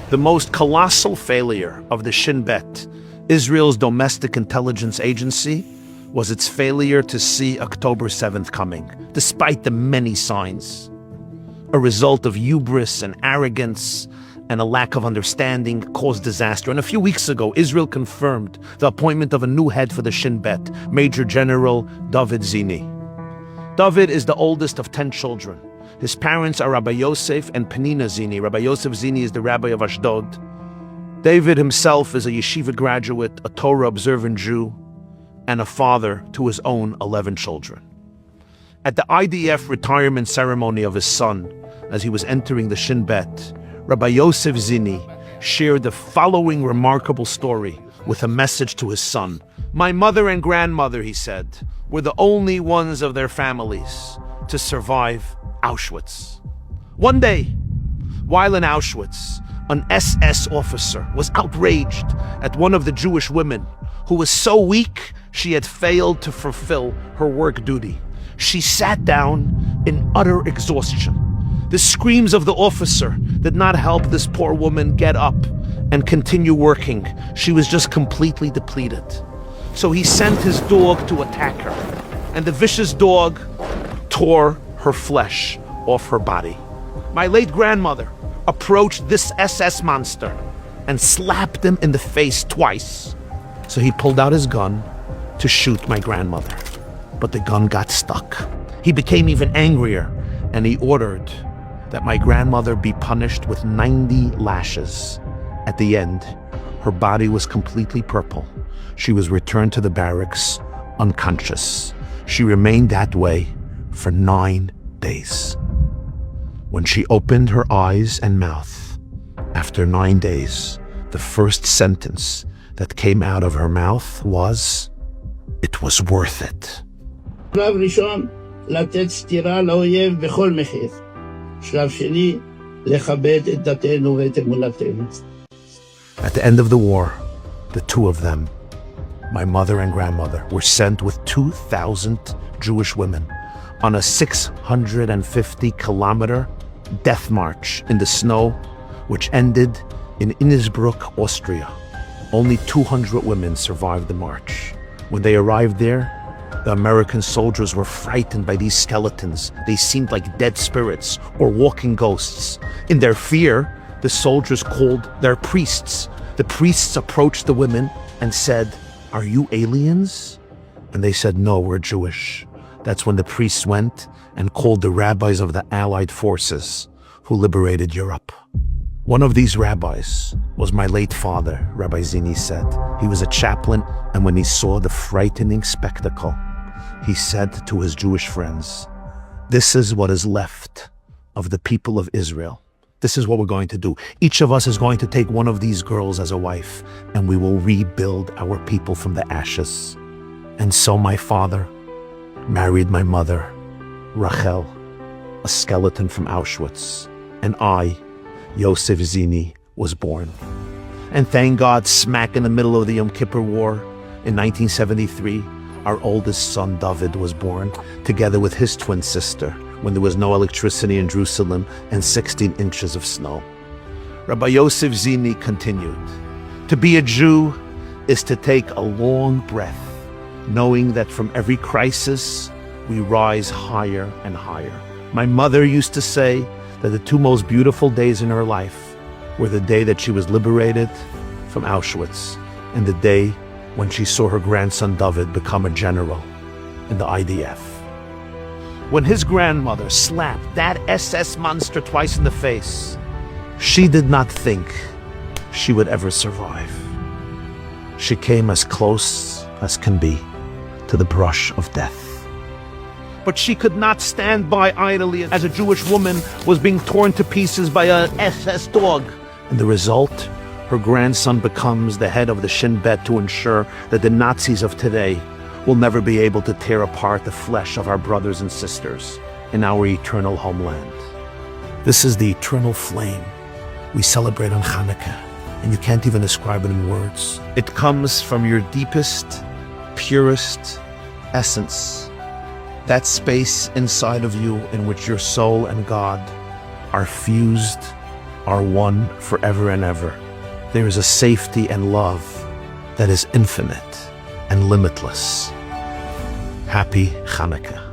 The most colossal failure of the Shin Bet, Israel's domestic intelligence agency, was its failure to see October 7th coming, despite the many signs. A result of hubris and arrogance and a lack of understanding caused disaster. And a few weeks ago, Israel confirmed the appointment of a new head for the Shin Bet, Major General David Zini. David is the oldest of 10 children. His parents are Rabbi Yosef and Penina Zini. Rabbi Yosef Zini is the rabbi of Ashdod. David himself is a yeshiva graduate, a Torah-observant Jew, and a father to his own 11 children. At the IDF retirement ceremony of his son, as he was entering the Shin Bet, Rabbi Yosef Zini shared the following remarkable story with a message to his son. "My mother and grandmother," he said, "were the only ones of their families to survive Auschwitz." One day, while in Auschwitz, an SS officer was outraged at one of the Jewish women who was so weak she had failed to fulfill her work duty. She sat down in utter exhaustion. The screams of the officer did not help this poor woman get up and continue working. She was just completely depleted. So he sent his dog to attack her, and the vicious dog tore her flesh off her body. My late grandmother approached this SS monster and slapped him in the face twice. So he pulled out his gun to shoot my grandmother, but the gun got stuck. He became even angrier, and he ordered that my grandmother be punished with 90 lashes. At the end, her body was completely purple. She was returned to the barracks unconscious. She remained that way for 9 days. When she opened her eyes and mouth, after 9 days, the first sentence that came out of her mouth was, "It was worth it." שלב ראשון, לתת סטירה לאויב בכל מחיר. שלב שני, לכבד את דתנו ואת אמונתנו. At the end of the war, the two of them, my mother and grandmother, were sent with 2,000 Jewish women on a 650-kilometer death march in the snow, which ended in Innsbruck, Austria. Only 200 women survived the march. When they arrived there, the American soldiers were frightened by these skeletons. They seemed like dead spirits or walking ghosts. In their fear, the soldiers called their priests. The priests approached the women and said, "Are you aliens?" And they said, "No, we're Jewish." That's when the priests went and called the rabbis of the Allied forces who liberated Europe. One of these rabbis was my late father, Rabbi Zini said. He was a chaplain, and when he saw the frightening spectacle, he said to his Jewish friends, "This is what is left of the people of Israel. This is what we're going to do. Each of us is going to take one of these girls as a wife, and we will rebuild our people from the ashes." And so my father married my mother, Rachel, a skeleton from Auschwitz, and I, Yosef Zini, was born. And thank God, smack in the middle of the Yom Kippur War, in 1973, our oldest son, David, was born, together with his twin sister, when there was no electricity in Jerusalem and 16 inches of snow. Rabbi Yosef Zini continued, "To be a Jew is to take a long breath, knowing that from every crisis, we rise higher and higher. My mother used to say that the two most beautiful days in her life were the day that she was liberated from Auschwitz and the day when she saw her grandson David become a general in the IDF. When his grandmother slapped that SS monster twice in the face, she did not think she would ever survive. She came as close as can be to the brush of death. But she could not stand by idly as a Jewish woman was being torn to pieces by an SS dog. And the result, her grandson becomes the head of the Shin Bet to ensure that the Nazis of today will never be able to tear apart the flesh of our brothers and sisters in our eternal homeland. This is the eternal flame we celebrate on Hanukkah, and you can't even describe it in words. It comes from your deepest, purest essence, that space inside of you in which your soul and God are fused, are one forever and ever. There is a safety and love that is infinite and limitless. Happy Hanukkah.